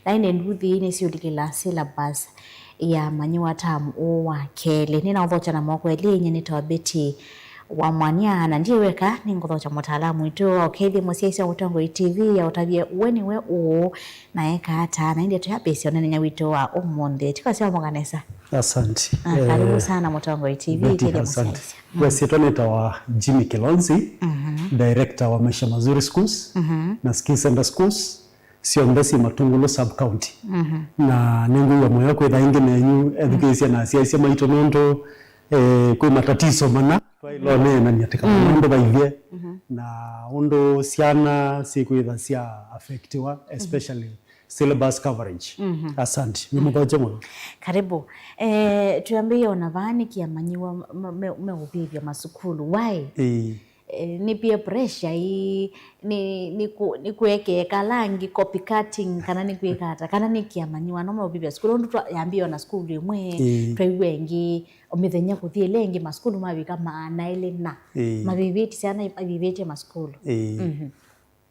laine nduthi ni siulikila syllabus ya manyiwa tamu wa kele nina uthocha na mwako elinye nitawabeti wa mwanyana ndiye weka ni ngothocha mutaalamu itu okethi musiaisi wa utongo TV ya utavie weni we uu na eka hata na india tuyapesi onenenya wito wa umonde tikasiwa mwanganesa. Asante. Karibu sana Mutongo TV kile musiaisi. Wesitoneta wa Jimmy Kilonzi, Director wa Maisha Mazuri Schools na Skills Center Schools, Siongesi Matungulo Sub-County. Na nengu ya moyo kwetha ingi nenyu education na siaisi maito nondo kwe matatizo mana twailo nena niatika nondo baivye na ondo siana siku itha sia affectiwa especially syllabus coverage. Asante. Mimuthoje Karibu. Tuambie onavani kiamanyiwa meubivya masukulu. Why? Ni peer pressure ni kuweke kalangi copycatting kana ni kuwekata kana ni kiamanyiwa no meubivya skulu ndu yambio na skulu imwe twiwengi omithenya kuthie lengi maskulu mabika maana ile na mabibiti sana mabibiti maskulu.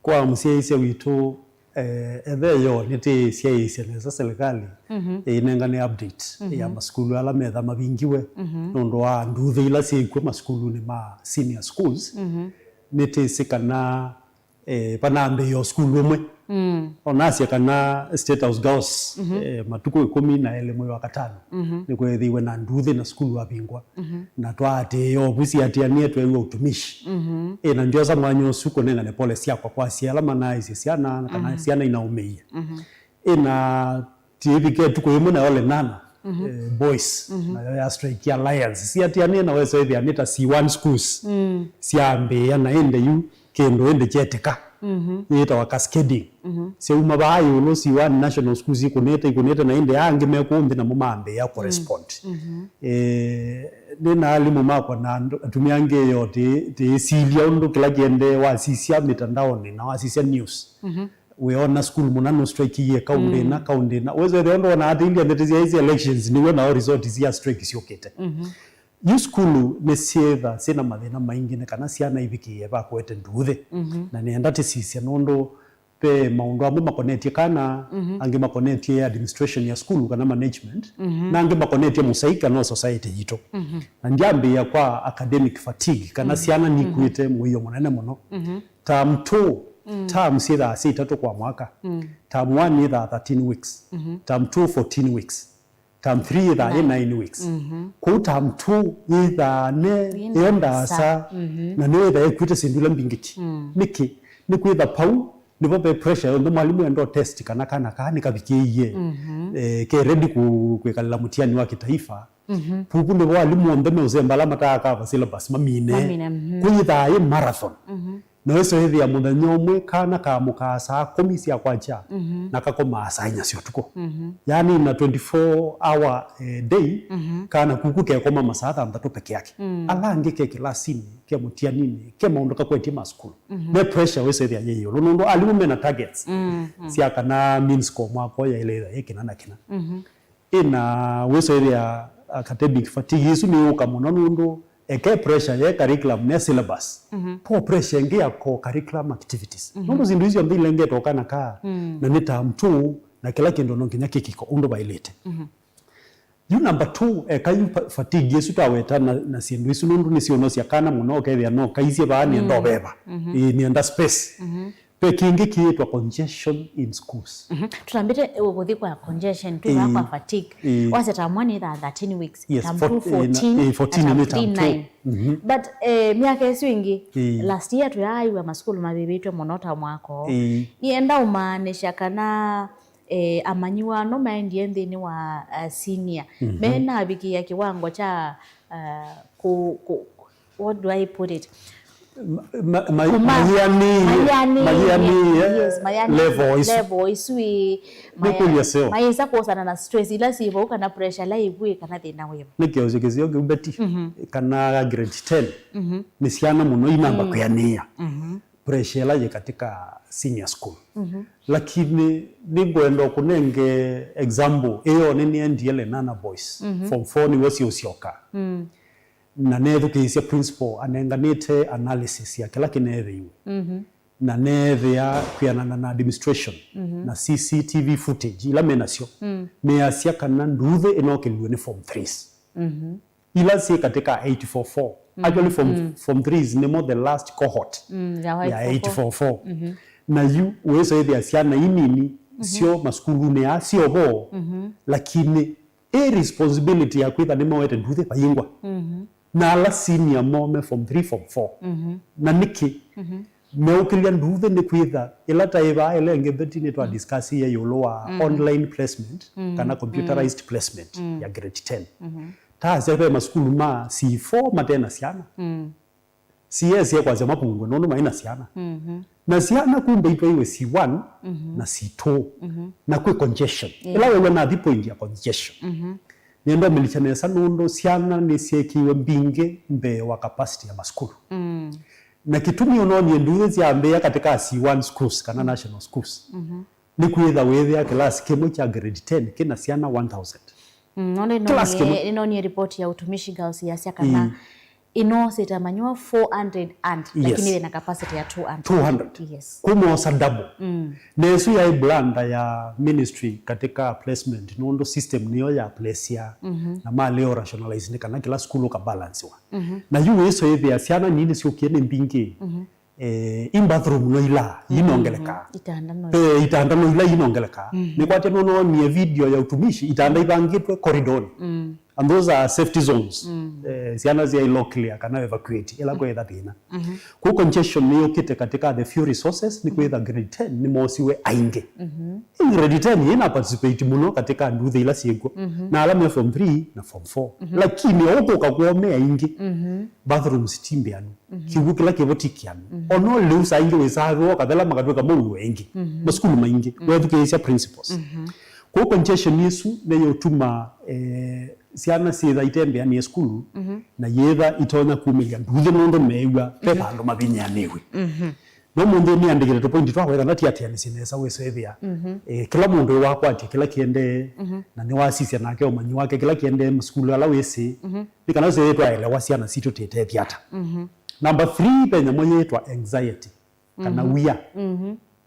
Kwa musiaisi witu etheyo niti siaisi neza serikali inengane update ya maskulu ala metha mabingiwe nondo wa nduthi ila sikwe maskulu ni ma senior schools niti sikana panambe yo skulu mwe onasi kana State House Girls matuko 10 na ele wa katano ni kwethiwe na nduthi na skulu abingwa na twate yo busi atianie twewe utumishi na ndio za mwanyo suko nena ne policy yakwa kwa siala manaize siana kana siana inaumia na tibike tuko yemo na ole nana boys na ya strike alliance si atianie na weso hivi anita C1 schools siambe yana ende yu kendo ende cheteka yeta wa cascading se uma bayo no C1 national schools ikuneta na ende yange mekumbi na mumambe ya correspond nina alimu makwa na atumiange yote te silia ndo kila kiende wasisia mitandaoni na wasisia news weona school munano strike ye kaunde na wezo ndo na adili and these elections ni wona result ya strike siokete yu school nesietha sina mathina maingi ne kana ciana ibikie ba kwete nduthe na nienda te sisia nondo pe maundu amwe makonetie kana ange makonetie administration ya school kana management na ange makonetie musaika no society yito na ndiambia kwa academic fatigue kana ciana ni kwite muyo munene muno term 2 term sitha 6 kwa mwaka term 1 itha 13 weeks term 2 14 weeks term 3 itha 9 weeks ku term 2 itha ne yenda sa na ne itha ekwite sindula mbingiki niki ni kwitha pau nipo pe pressure ndo mwalimu endo test kana kabikiye ke ready kwekala mutiani wa kitaifa pupu ndo walimu ndeme uzembala mataka syllabus mamine kwitha ye marathon no eso hivi ya muthenya umwe kana ka mukasa komisia kwacha na kakoma sanya cio tuko yani na 24 hour day kana kuku ke koma masaa 3 peke yake alange ke kilasini ke mutianini ke maundoka kweti maskulu the pressure wese ya yeyo nondo alimu mena targets sia kana mean score mwako ya ile ekina na kina ina wese ya academic fatigue isu ni ukamuno nondo eke pressure ya curriculum ne syllabus po pressure ngia ko curriculum activities nondo zindu hizo mbili nge tokana ka na nita mtu na kila kindo nonginya kikiko undo bailete you number 2 kayu fatigue yesu taweta na sindu isu nondo ni siono sia kana muno kethia no kaisie baani ndo beba ni enda space pe kingi kiitwa congestion in schools tunambite uguthi kwa congestion tu kwa fatigue wase tamwani itha 13 weeks tam 14 and 9 but miaka eswingi last year tuyaiwa maskulu mabibitwe monota mwako nienda umanisha kana amanyiwa no maendie nthini wa senior mena bikia kiwango cha what do I put it Mayani level isui mayesa kosana na stress ila sivo kana pressure la ibwe kana thina wewe nikyo kezio gebeti kana grade 10 ni ciana muno inamba kuyania pressure la katika senior school lakini ningwenda kunenge example eyo nini ndiele nana boys form 4 ni wasi usioka na nethu kisia principal anenganite analysis ya kila kinethiwe na nethia kwianana na administration na CCTV footage ila menacio meacia kana nduthe inokeliwe ni form 3s ila si katika 844 actually form 3s ni more the last cohort ya 844 na yu uwezo ethia ciana inini sio maskulu ya sio bo lakini responsibility ya kwitha ni mawete nduthe bayingwa na ala senior mome form 3 form 4 na niki meukilia nduthe ni kwitha ila taiva ile ngebeti ni twa discuss ye yoloa online placement kana computerized placement ya grade 10 ta sebe maskulu ma C4 matena ciana CS ya kwanza mapungu nono maina ciana na ciana kumbe itwa iwe C1 na C2 na kwe congestion ila wewe na thipo ingia congestion niendo milichane sanundo ciana ni ciekiwe mbinge mbe wa capacity ya maskulu na kitumi ononi nduthe ciambia katika C1 schools kana national schools ni kwitha wethia class kimwe cha grade 10 kina ciana 1000 noni report ya utumishi girls ya cia kana ino setamanywa 400 lakini ina capacity ya 200 yes kumosa double nesu ya blanda ya ministry katika placement nondo system niyo ya place ya na maleo rationalize ni kana kila school ka balance wa na yu eso hivi ya ciana nini sio kiene mbingi in bathroom no ila inongeleka itanda no ila inongeleka ni kwate no ni video ya utumishi itanda ibangitwe corridor and those are safety zones ciana zia ilo clear kana evacuate ila kwetha thina ku congestion ni yokite katika the few resources ni kwetha grade 10 ni mosiwe ainge grade 10 ina participate muno katika nduthe ila ciego na alama form 3 na form 4 lakini huko kakuomea ingi bathrooms timbianu kibu kila kivotikianu ono lusa ingi wesago kadhala makatweka mu wengi maskulu maingi education principles ku congestion yesu ne yotuma ciana ciitha itembea ni skulu na yetha itonya kumilia nduthe nondo meiwa pepa ndo mabinyaniwe no mundu ni andikire to point twa wetha nati atia ni sinesa wesethia kila mundu wakwati kila kiende na ni wasisia nake umanyi wake kila kiende mskulu ala wese ni kana se twa elewa ciana cito tete thiata number 3 penya moye twa anxiety kana wia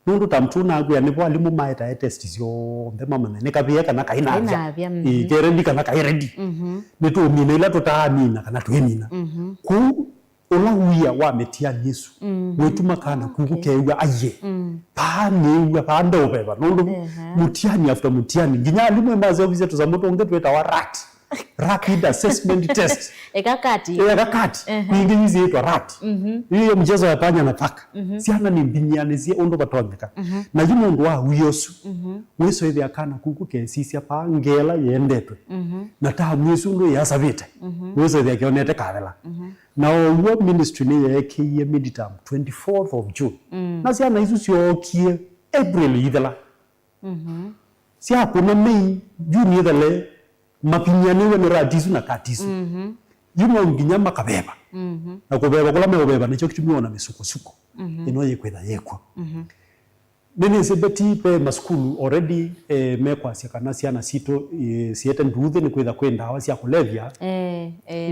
nundu tamtuna agya ni bwalimu maeta test cio ndema manene kabia kana kaina avya ikeredi kana kairedi nitu mina ila tutaamina kana tuemina ku olawia wa metia Yesu wetuma kana kugukewa aye panewa pando beba nundu mutiani after mutiani nginya alimwe maze obise tuzamoto ngetweta wa rapid assessment test ekakati ningi zitwa rat hiyo mchezo ya panya na paka siana ni mbinyane zie ondo batondeka na yumundu wa uyosu weso ile akana kukuke sisi apa ngela yendetwe na ta mwesu ndo yasabite weso ile akionete kadela na wo ministry ni yake ye midterm 24th of June na siana isu siokie April idela sia kuna May June idele mapinyaniwe ni radisu na katisu yumo nginya makabeba na kubeba kula mebeba nicho kitumiwa na misuko ino yekwetha yekwa nene sebeti pe maskulu already mekwa cia kana ciana cito ciete nduthe ni kwetha kwenda hawa cia kulevya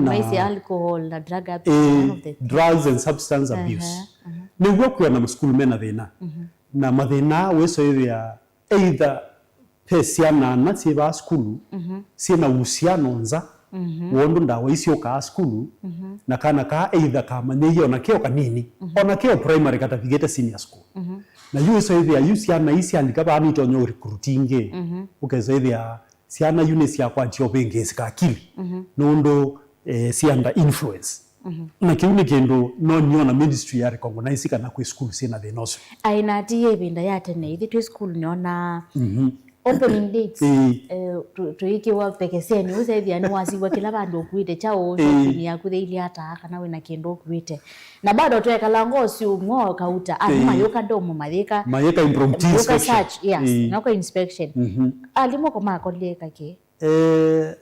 maisi alcohol na drug abuse drugs and substance abuse niguo kwa na maskulu mena thina na mathina weso ya either ciana na ciba skulu ciena uhusiano nza wondu ndawa icio ka skulu na kana ka either kama nyeyo na kio kanini ona kio primary kata vigete senior school na yu so ithia yu ciana isi andika ba ni tonyo recruiting ukeza ithia ciana units ya kwa tio bengi sikakili nondo cianda influence na kiuni kendo no niona ministry ya recognize kana ku school sina the noso aina tie binda ya tene ithi tu school niona opening dates tuiki wa pekeseni usaithia ni wasiwa kila bandu kuite chao ni yakutheili hata kana wina kendo kuite na bado twekala ngosi umwo kauta ama yoka domo mayeka impromptu inspection yes nako inspection alimo koma koleka ke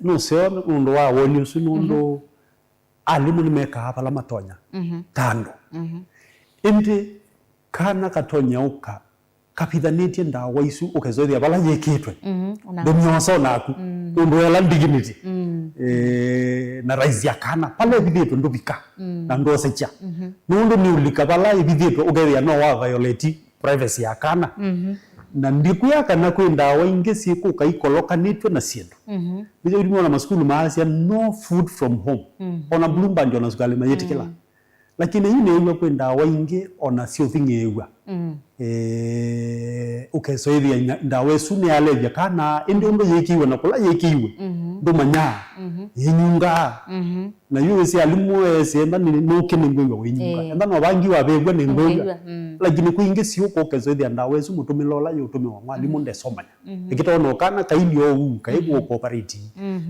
no sio ndo wa woni usunundo alimu nimeka hapa la matonya tando indi kana katonya uka kapithanetie ndawa isu ukezothia bala yekitwe ndumyoso naku undu ela dignity na rise yakana pale bidito ndubika na ndo secha nundo ni ulika pala bidito ugeria no wa violate privacy yakana na ndiku yakana kwenda wainge siku kaikolokanitwe na sindu bizo ndimo na maskulu maasi no food from home ona blumba ndio na sukali mayetikela lakini yine iwe kwenda wainge ona sio thingewa ukeso hivi ndawe sune aleja kana indi ndo yekiwe na kula yekiwe ndo manya yenyunga na yuwe si alimu senda ni nuke ningwe wenyunga enda no bangi wa begwa ningwe lakini kuinge si uko keso hivi ndawe su mutumilola yutumi wa mwalimu ndesomanya ikita no kana kaini o kaibu cooperate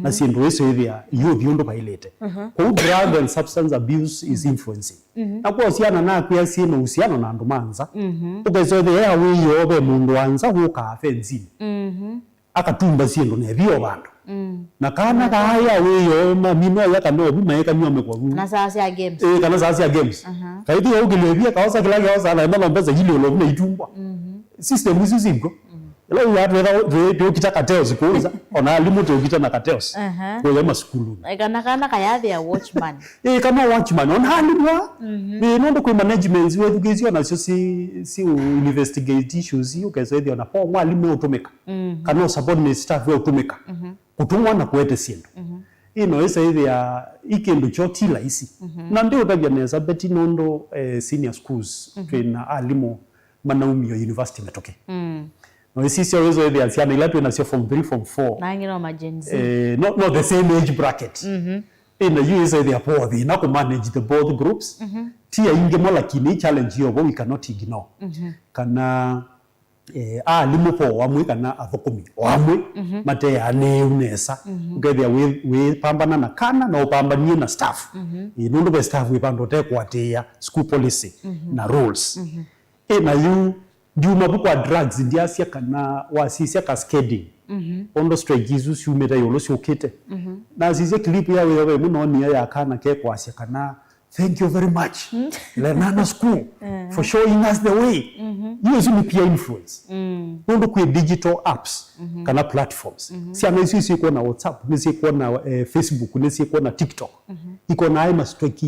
na si ndo eso hivi yo biondo bailete kwa drug and substance abuse is influencing na kwa usiana na kwa si no usiana na ndumanza ukezoe ya wiyo obe mundu wanza huka fenzini akatumba siendo ne bio bandu na kana kaya wiyo mamino ya kando bimaeka nyome kwa ru na sasa ya games kana sasa ya games kaidi ya ugilebia kaosa kila kaosa na ndo mbeza hilo lo bina itumbwa system hizi ziko ila ya ndio kitaka teos kuuza ona limute ukita na kateos kwa ya maskulu kana kaya ya watchman kama watchman on halibwa ni ndo kwa management wetu kizio na si investigate issues hiyo kaza hiyo na kwa mwalimu utumika kana subordinate staff wewe utumika kutumwa na kuete siendo ino esa hivi ya ikindu chotila isi na ndio utajaneza beti nondo senior schools tuna alimu Manaumio University metoke no sisi always hivi asiana ila tu inasio form 3 form 4 na ngino majenzi not the same age bracket in the USA they are poor they not manage the both groups tia inge mola kini challenge hiyo we cannot ignore kana alimu po wamwe kana athokumi wamwe mate ya ne unesa ukethia we pambana na kana na upambanie na staff nundu be staff we pandote kwatia school policy na rules na you juma bukwa drugs ndiasia kana wasisia cascading ondo strike Jesus humeta yolo siokete na sisi clip ya wewe muno ni ya kana ke kwasia kana thank you very much Lenana School for showing us the way use ni peer influence ondo kwa digital apps kana platforms si anaishi iko na WhatsApp ni iko na Facebook ni iko na TikTok iko na aima strike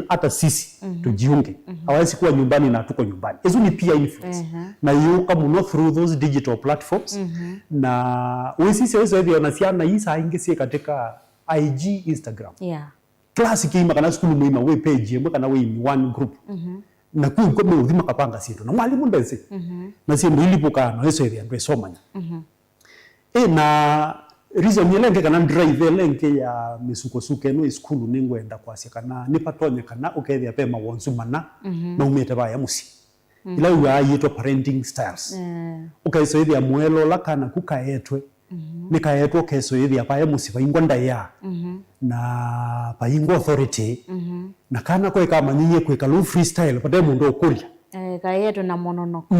hata sisi tujiunge hawezi kuwa nyumbani na tuko nyumbani hizo ni peer influence na you come not through those digital platforms na sisi hizo wanasiana hii saa ingesi katika IG Instagram classic ima kana school muima we page mwe kana we in one group na kwa me udhima kapanga sito na mwalimu ndese na si ndilipuka no eso area ndo somanya na reason yelenge kana drive lenke ya misukosuke no school ningwenda kwasi kana nipatonye kana ukethia pema wonsu mana na umete baya musi ila uya yito parenting styles ukaiso ithia mwelo la kana kukaetwe nikaetwo keso ithia paya musi baingwa ya na paingwa authority na kana kwa kama nyinyi kwa kalu freestyle pade mundu okuria kayeto na mononoko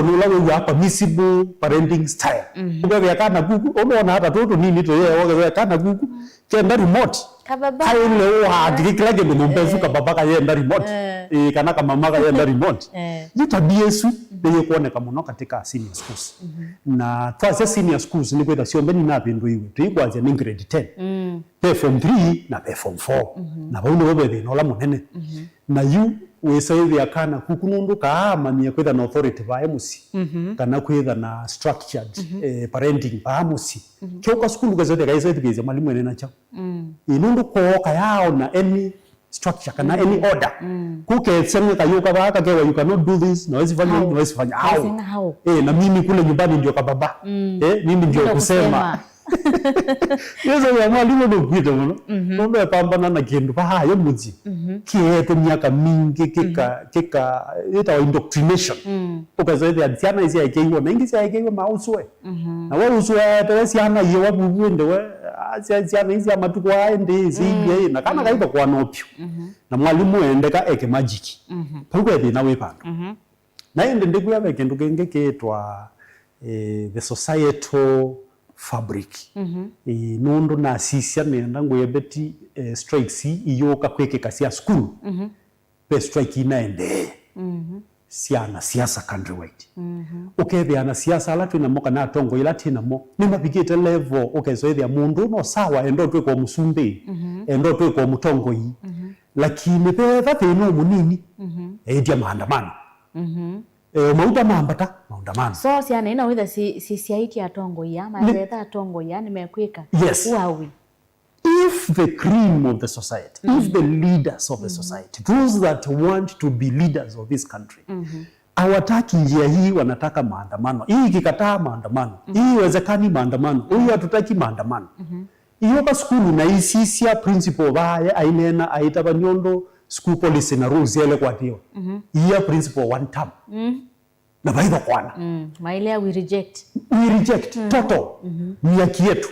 nula we hapa permissible parenting style ugawe kana gugu unaona hata toto nini to yeye ugawe kana gugu kenda remote kababa haile wa kila jambo mpezu kababa ka yenda remote kana kama mama ka yenda remote yitabiesu ndio kuoneka muno katika senior schools na twase senior schools ni kwenda sio mbeni na bindu iwe tuigwaje ni grade 10 pe form 3 na pe form 4 na baundo webe no la munene na you wesaidhi akana kukunundu kaamania kwitha na authority ba musi kana kwitha na structured parenting ba musi kyoka skulu gazote gaisaidhi geze mwalimu ene nacha inundu ko kayao na any structure kana any order kuke sema kayoka baka kewa you cannot do this no fanya how na mimi kule nyumbani ndio kababa mimi ndio kusema yeso ya mwalimu ndo kwita mno ndo pambana na kindu pa hayo muzi kiete miaka mingi kika ita indoctrination ukazoea adiana isi aikiwa na ingisi aikiwa mauswe na wewe uswe tawesi ana yewa bubuende we asiana isi amatuko aende zibi na kana kaiba kwa nopyo na mwalimu endeka eke magiki pagwe thina we pando na ende ndikuya kindu kenge ketwa the societal fabric nundu na sisia nenda ngwebeti strikes iyoka kwekeka cia school pe strike inaende siana siasa countrywide ukebeana siasa ala twina mo kana tongo ila tina mo ni mabigite level ukezoethia mundu no sawa endo twe kwa musumbi endo twe kwa mutongoi lakini petha thino munini edia maandamano mauta maandamano so siana ina witha si siaiti atongoi ya mazetha atongoi ya nimekwika wawi if the cream of the society, if the leaders of the society, those that want to be leaders of this country, hawataki njia hii, wanataka maandamano. Hii ikikataa maandamano, hii iwezekani maandamano, huyu hatutaki maandamano. Iyo ka skulu na isisia principle bae ainena aitaba nyondo school policy na rules yele kwa hiyo. Iya principle one term. Na baidha kwana. Maile we reject. We reject total. Ni haki yetu.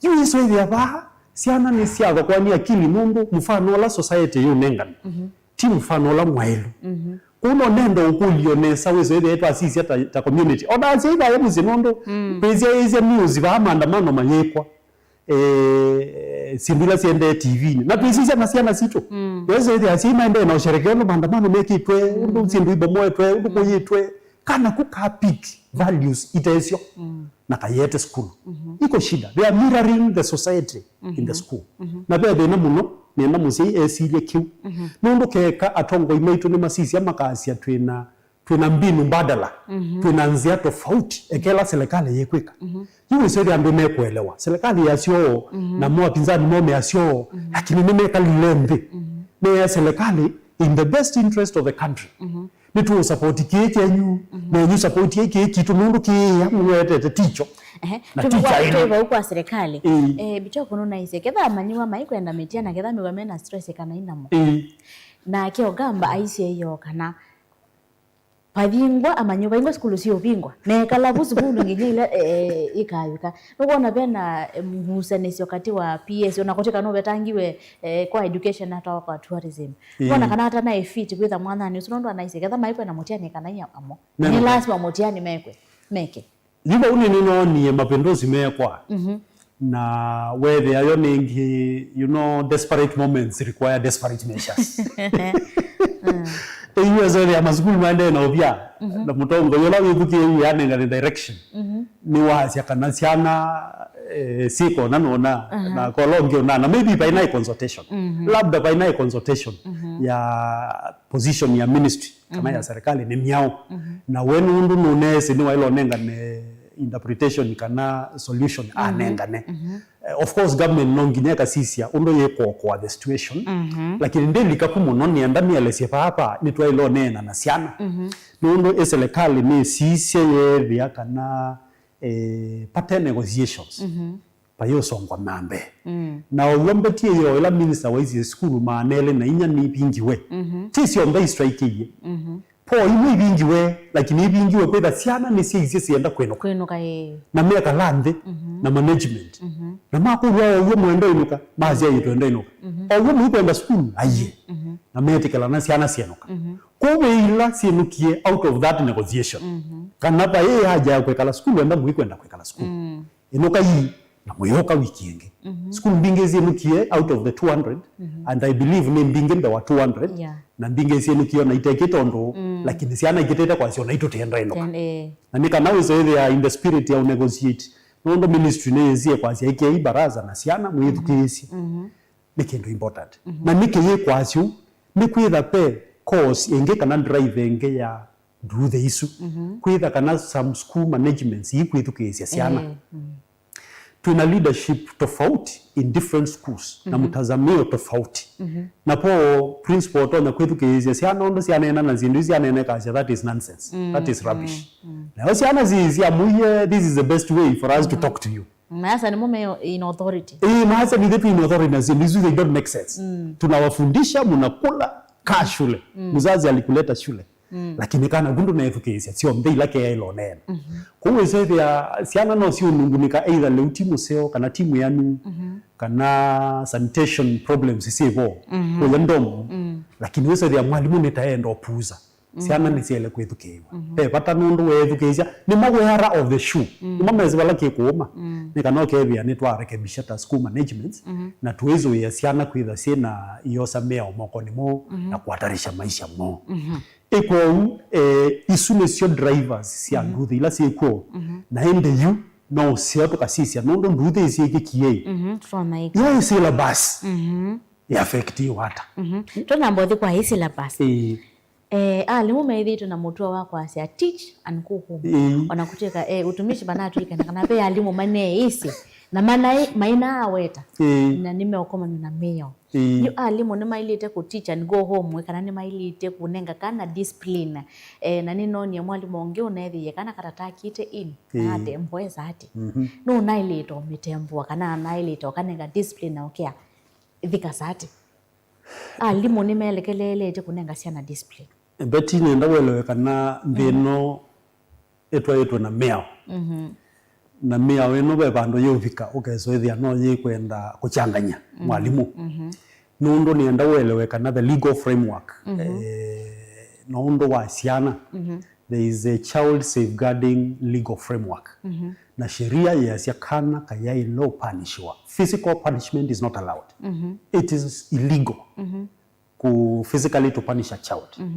Hiyo iswe ya baha siana ni siaga kwa ni akili mundu mfano la society yu nengani ti mfano la mwailu kuno nendo ukulionesa wezo yetu asisi ta community oda asiida ya muzinondo pezi ya izi news ba maandamano manyekwa sindula siende TV na pezi ya siana sito wezo yetu asima ende na usherekeano maandamano meki itwe undu sindu ibomoe itwe undu kuyitwe kana kukapik values itaesio na kayete school iko shida they are mirroring the society in the school na bebe na muno nenda musi esilie kiu nundu keka atongo imaitu ni masisi amakasi twina mbinu mbadala twina nzia tofauti ekela serikali yekwika hiyo sio ambaye mekuelewa serikali yasio na mwa pinzani mome yasio lakini nimeka lilembe na serikali in the best interest of the country nitu support kiyenyu na nyu support yake kitu mundu ki yamwete ticho na ticha ina huko serikali bicho kono na ise ketha manyiwa maikwenda metia na ketha miwa mena stress kana inamo na kio gamba aisi hiyo kana pavingwa amanyuba ingwa skulu sio bingwa ne kala busu bundu ngile ikayuka nokona bena muhusanisyo kati wa PS unakoteka no betangiwe kwa education hata kwa tourism bona kana hata na fit kwitha mwana ni usondo anaiseketha maikwe na motiani kana amo ni lazima motiani meke niba unini ni mapendozi mekwa na whether ayo ningi desperate moments require desperate measures iyo zuri ya mazukulu maende na obia na mutongo yola wibuki yani ngani direction ni wazi kana siana siko nanona na kolongio na maybe by night consultation labda by night consultation ya position ya ministry kama ya serikali ni miao na wenu ndu nunese ni wailo nenga ne interpretation kana solution anengane of course government nonginyeka sisia undo yeko kwa the situation lakini ndeli kapumo ni andani alese hapa ni twailo nena na siana nundo serikali ni sisia ye kana pattern negotiations payo songwa mambe na oyombetie yo ila minister wa hizi school maanele na inya ni bingiwe tisio mbe strike ye po imu ibingiwe lakini ibingiwe peda siana ni sisi enda kwenoka na meka lande na management na makuru yo mwendo inuka mazi ya ito enda inuka oyo mu kwenda school aye na metikala na siana sienoka kowe ila sienukie out of that negotiation kana pa yeye haja kwekala school enda mu kwenda kwekala school inuka yi na moyoka weekend school mbinge zienukie out of the 200 and I believe ni mbinge mbe wa 200 na mbinge zienukie na iteke tondo lakini siana ikiteta kwa sio na ito tenda enoka na nika nawe so in the spirit ya negotiate nondo ministry ne zie kwa sia iki baraza na siana muithukisi nikendo important na nike ye kwa sio ni kwitha pe course enge kana drive enge ya do the issue kwitha kana some school management yikwithukisia siana tuna leadership tofauti in different schools na mtazamio tofauti na po principal tona kwetu kezi siana ondo siana ena na zindu siana ena kazi that is nonsense that is rubbish na siana zizi amuye this is the best way for us to talk to you maasa ni mume in authority maasa ni the in authority na zindu they don't make sense tunawafundisha mnakula ka shule mzazi alikuleta shule lakini kana gundu na efukezi sio mbei lake ya ilo nena kuwe sasa ya siana no sio nungunika either le timu seo kana timu yanu kana sanitation problems sivo kwa ndomo lakini wewe sasa ya mwalimu nitaenda opuza siana ni siele kwetukewa pata nundu we efukezi ni magwera of the shoe ni mamezi balake kuoma ni kana okebia ni twarekebisha ta school management na tuwezo ya siana kwitha sina iyo samea omoko ni mo na kuhatarisha maisha mo eko isu necio drivers cia nduthi ila ciekuo na ende yu no cio tukasisia no nduthi ici ikikie ya syllabus ya affect wata tuna mbothi kwa hii syllabus alimu meithitwe na mutua wakwa cia teach and go home ona kutika utumishi banatu ikana pe alimu mane isi na maina aweta na nimeokoma na meyo yu alimu ni mailite ku teach and go home kana ni mailite kunenga kana discipline na ninonia mwalimu onge unethi kana karatakite in na ate mbweza ati no nailite omitembwa kana nailite kanenga discipline na okea thika sati alimu ni melekelelete kunenga ciana discipline beti nenda welewekana mbino etwa na meo na mea weno be bando yovika ukezoethia no yikwenda kuchanganya mwalimu nundo nienda welewekana the legal framework nundo wa ciana there is a child safeguarding legal framework na sheria ya cia kana kayai law punishwa physical punishment is not allowed it is illegal ku physically to punish a child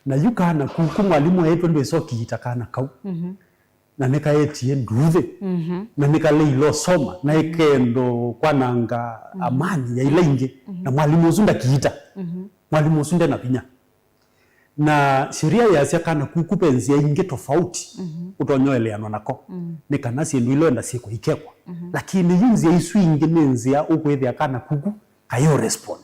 na yukana ku mwalimu yetu ndo isokiita kana kau na nikaetie nduthi na nikaleilo soma na ikendo kwananga amani ya ile inge na mwalimu usunda kiita mwalimu usunda na pinya na sheria ya cia kana kukupenzi inge tofauti utonyoeleano nako nikana sindu ilo enda siku ikekwa lakini yinzi ya isu inge nenzia ukwethia kana kuku kayo respond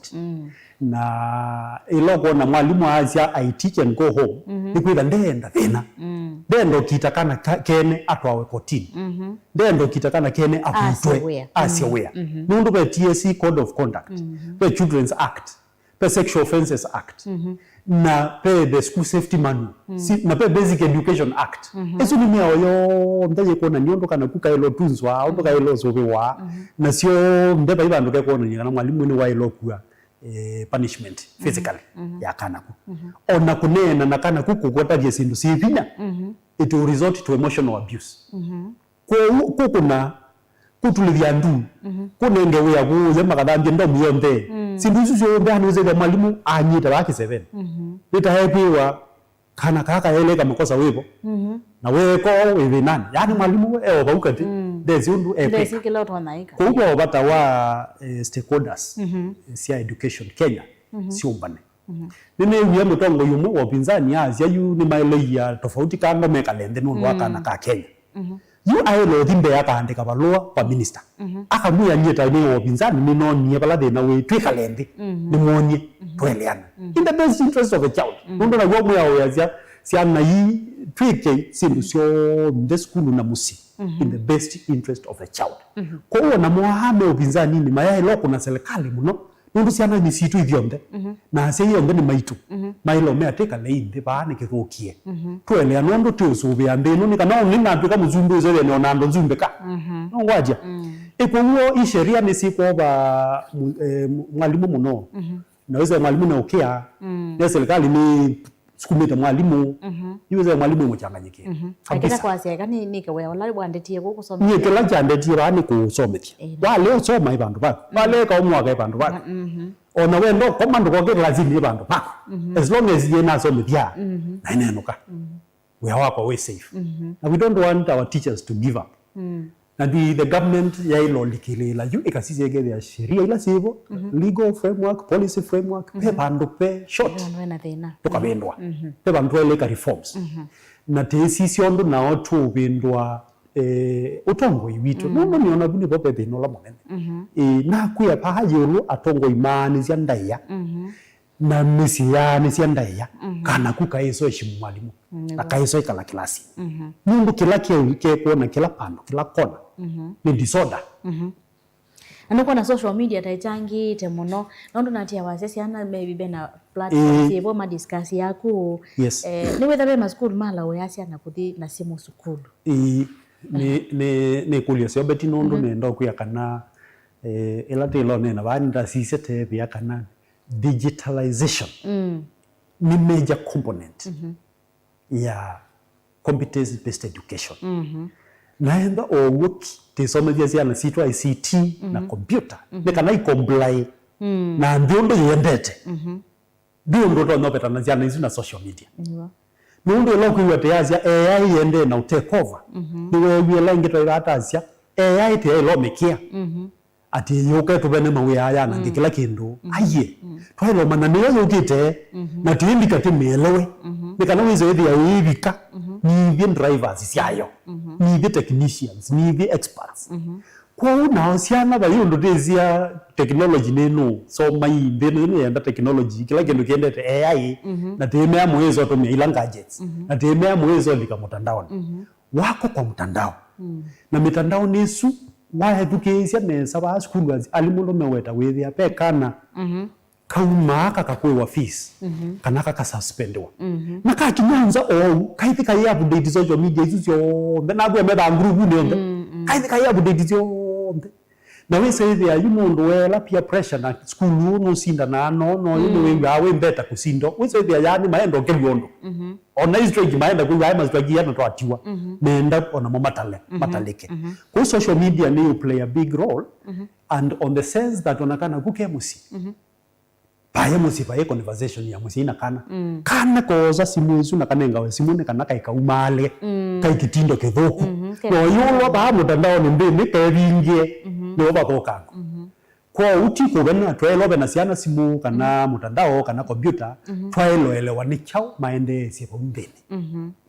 na ilogo na mwalimu azia I teach and go home nikwitha ndenda thina ndendo kitakana kene atwawe kotini ndendo kitakana kene aputwe asiaware nundu be TSC code of conduct be children's act be sexual offences act na pe the school safety manual na pe basic education act esu ni mia yo ndaye kona niondo kana kuka ilo tunzwa ondo ka ilo zobewa na sio ndeba ibandu ke kona nyana mwalimu ni wa ilo kuwa punishment physically ya kana ku ona kunena na kana kukugota je sindu sivina it will resort to emotional abuse ko kuna kutulivya ndu kunenge we yakuze makadambye ndo muyonde sindu isu ndani uze mwalimu anyita baki 7 litahepiwa kana kaka eleka makosa wepo na weko wewe nani yani mwalimu obauka ndezi undu ndezi kila tunaika kwa bata wa stakeholders cia education Kenya siumbane nime uya mutongo yumu wa pinzani azia yu ni maileya tofauti kanga mekalende nundu wakana ka Kenya yu aelo thimbe yakaandika balua kwa minister akamuya nyeta ni wa pinzani ni nonie balade na we twikalende ni muonye tweleana in the best interest of a child nundu na gwa muya yazia siana yi twike sindu sio the school na musi in the best interest of the child kwa hiyo na muahame upinzani ni mayai loko na serikali muno nundu siana ni situ ithionde na seyo ngani maitu mailo me ateka leinde baane kithukie twele anondo tusubi ambeno ni kana ni nantu kama zumbe zole ne onando zumbe ka no ngwaja ikuwo i sheria ni siko ba mwalimu muno naweza mwalimu na okea na serikali ni sikumita mwalimu yuze mwalimu muchanganyike akita kwa sia kani nikewe wala bwandetie ko kusoma ni kila chandetie bani kusomethia wale soma ibandu ba wale ka umwaka ibandu ba ona wendo komando ko lazima ibandu ba as long as you na somethia na inenuka we are we safe and we don't want our teachers to give up and the government ya ilo likilela yu ikasizege ya sheria ila sivo legal framework policy framework pe bandu pe short tukabendwa pe bandu eleka reforms na tesisi ondo na otu bindwa utongo iwitu nono niona buni bobe binola monene na kuya paha yulu atongo imani cia ndaya na misiani cia ndaya kana kukaiso eshimu mwalimu na kaiso ikala kilasi mundu kila ke kuona kila pando kila kona ni disorder anoko na social media taichangi muno nondo natia wasesi ana maybe bena platform yebo ma discuss yako ni wetha be ma school mala we asia na kuthi na simu school ne kulia sio beti nondo nenda kuya kana elate lo nena bani ndasisete bya kana digitalization ni major component ya competence based education naenda owoki tisomethia ciana citu ICT na computer ne kana ikombly na ndiondo yendete ndio ndo no betana ciana isu na social media nundu lo kuiwa te asia AI yende na take over niwe wiela ngito ira asia AI te lo mekia ati yoke tubene mawe aya na kila kindu aye twailo manani yo yukite na tiindika te melewe nikana wizo yethi ya wibika ni the drivers siayo ni the technicians ni the experts kwa una ciana ba yundu tezia technology neno so mai ndene yenda technology kila kindu kiendete AI na temea mwezo tumia ila gadgets na temea mwezo ndika mtandaoni wako kwa mtandao na mitandao nisu wae tukisia mesa ba school alimundo meweta wethia pe kana kauma kakakwe wa fees kana kaka suspendwa na ka kinyanza kaithika ya update social media izo na bwe meba group ne kaithika ya update na we say there you mundu wela peer pressure na school no sinda na no you know we better kusindo we say there yani maendo keliondo ona history maenda kwa ya maswagi yana twatiwa nenda ona mataleke kwa social media ni play a big role and on the sense that onakana kukemusi paye musi paye conversation ya musi ina kana koza simu isu na kanenga we simu ne kana kaikaumale kaikitindo kethoku no yulo ba mutandao ni mbini kevingie no bakoka kwa uti ko bena twelo bena siana simu kana mutandao kana computer twelo elewani chao maendezi kwa mbini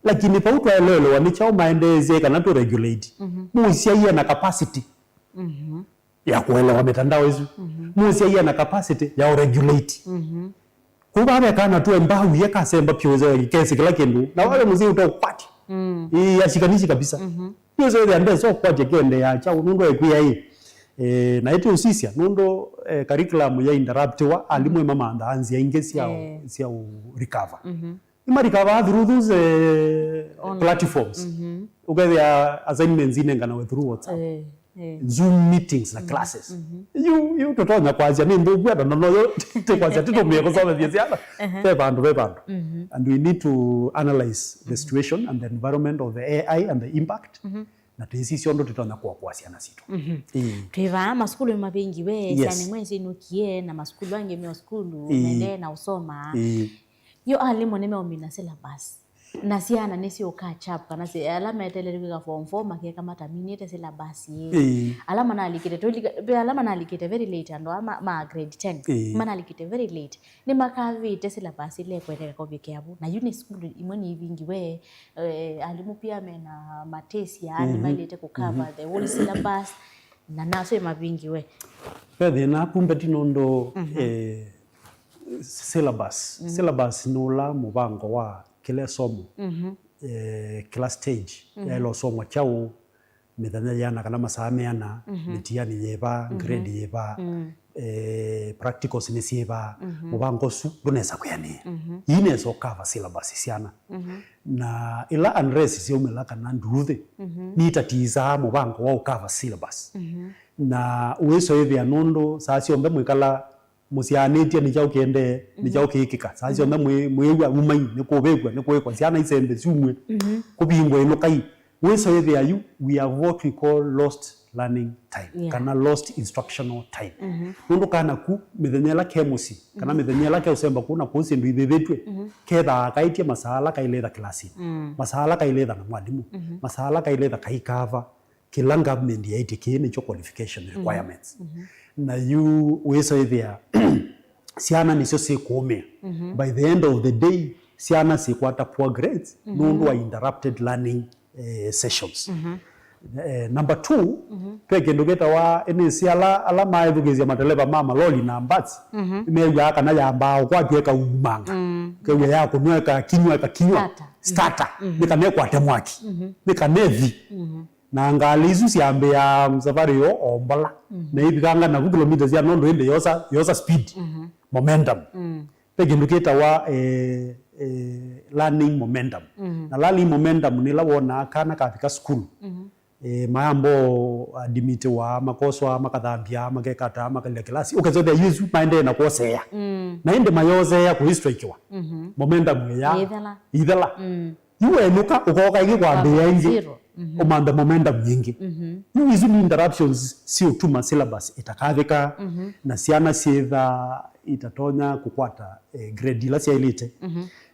lakini pa twelo elewani chao maendezi kana to regulate musi ya na capacity ya kuelewa mitandao hizo musi ya na capacity ya regulate kubabe kana tu mbao yeka semba pyozo kesi kila kindu na wale muzi utakwati yashikanishi kabisa pyozo ya ndio so kwati kende ya cha nundo ekwiya hii na ite usisia nundo curriculum ya interruptiwa alimu mama andaanzi ya ingesi ya recover ima recover through those platforms ukaya assignments inengana through WhatsApp Zoom meetings na classes you totonya kwazia ni ndugu ado no te kwazia titumie kusoma biasiana pe bandu and we need to analyze the situation and the environment of the AI and the impact na decision ndo tutaona kwa ciana situ twiva maskulu mabingi we cyane mwenzi nukie na maskulu wange myo skulu nende na usoma yo alimu nimeomina syllabus na ciana nisio catch up kana se alama eteleleka form 4 make kama terminate syllabus alama na alikite very late ando ma grade 10 mana alikite very late ni makavite syllabus ile kweleka kwa vikeabu na uni school imoni vingi we alimu pia mena matesi ya animalete ku cover the whole syllabus na naso mavingi we pede na kumbe tinondo syllabus nula mubango wa kila somo kila stage ya ilo somo chao mithanya yana kana masame yana mitiani yeba grade yeba practicals ni sieba mubango su dunesa kuyani ine so cover syllabus siana na ila unrest sio melaka na nduthe ni tatiza mubango wa cover syllabus na uweso hivi anondo sasa ombe mwikala musianetia ni chao kiende ni chao kikika sasa ombe mwewa umai ni kubegwa ni kuwekwa siana isembe sumwe kubingwa ilokai weso hivi ayu we have what we call lost learning time kana lost instructional time ndo kana ku mithenya kemusi kana mithenya ke usemba kuna kusi ndu ibebetwe ketha kaitie masala kailetha klasi masala kailetha na mwalimu masala kailetha kaikava kila government ya itikini cho qualification requirements na you weso hivi siana nisio sikumea by the end of the day siana sikwata poor grades ndo wa interrupted learning sessions number 2 twekendugeta wa NC ala maethugizia mateleba mama loli na mbats imeya kana yamba kwa tweka umanga kewe yako nweka kinywa starter nikanekwa temwaki nikanevi na ngalizu siambe ya safari yo ombala na ibikanga na kilometers ya nondo ende yosa speed momentum twekendugeta wa learning momentum na learning momentum ni lawona kana kafika school mambo adimite wa makoso makathambia makekata makalile klasi ukazoda yuzu maende na kuosea na ende mayoze ya ku history kiwa momentum ya idhala yuwe nuka ukoka iki kwa mbea ingi umanda momentum nyingi yuzu ni interruptions sio tuma syllabus itakavika na siana sietha itatonya kukwata grade ila siailite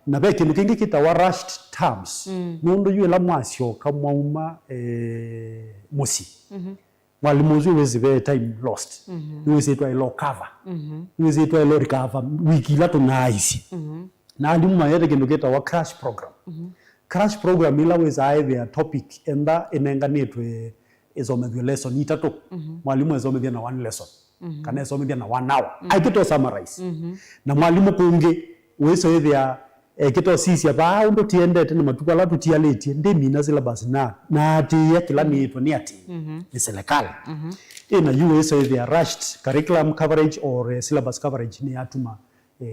na be kindu kingi kitawa rushed terms nundu yula mwasyo kamwauma musi mwalimu uzi wezibe time lost niwezitwa ilo cover niwezitwa ilo recover wiki la tunaisi na alimu mayete kindu kitawa crash program crash program ila weza aithia topic enda inenganitwe izomethio lesson itatu mwalimu ezomethia na one lesson kana ezomethia na 1 hour aikito summarize na mwalimu kungi weso ithia kito sisi ba undu tiendete na matuko ala tutialetie ndemi na syllabus na ati ya kila nitwa ni ati ni serikali ina USA they rushed curriculum coverage or syllabus coverage ni atuma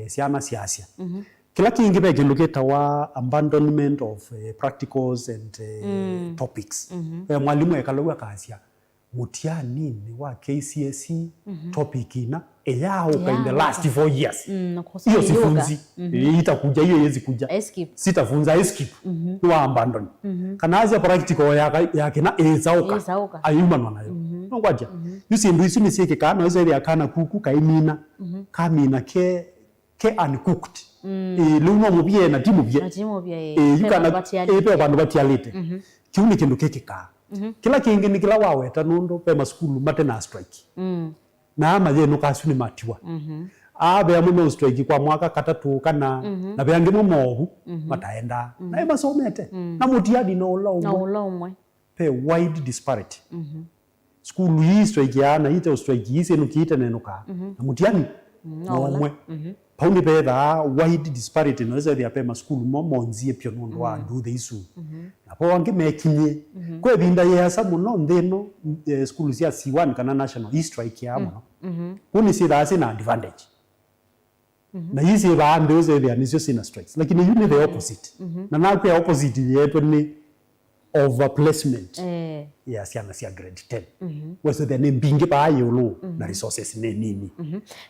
siana siasia kila kingi be kindu wa abandonment of practicals and topics mwalimu ekalowa kasia mutiani ni wa KCSE topic ina yao in the last 4 years hiyo sifunzi itakuja hiyo yezi kuja sitafunza escape wa abandon kanaza practical yake na ezauka ayuma nayo ngwaje yusi ndu isu nisike kana weze ya kana kuku kaimina kamina ke uncooked lumo mubye na timu bye yukana epe bantu batialite kiuni kindu kekika kila kingi ni kila waweta nundu pe maskulu mate na strike na amatheno kasuni matiwa abe amume strike kwa mwaka katatu kana na beange mohu mataenda na masomete na mutiadi no laumwe pe wide disparity skulu hii strike yana ite strike hii senu kiite nenuka na mutiani no paundi betha wide disparity no zedi apema skulu monzie pio no wa do the issue na po wange mekinye kwe binda yesa muno ndeno skulu cia C1 kana national strike ya muno kuni si dasi na advantage na hizi baande zedi anisio sina strikes lakini you need the opposite na kwa opposite yetu ni overplacement ya siana sia grade 10 weso the mbinge ba yolo na resources ne nini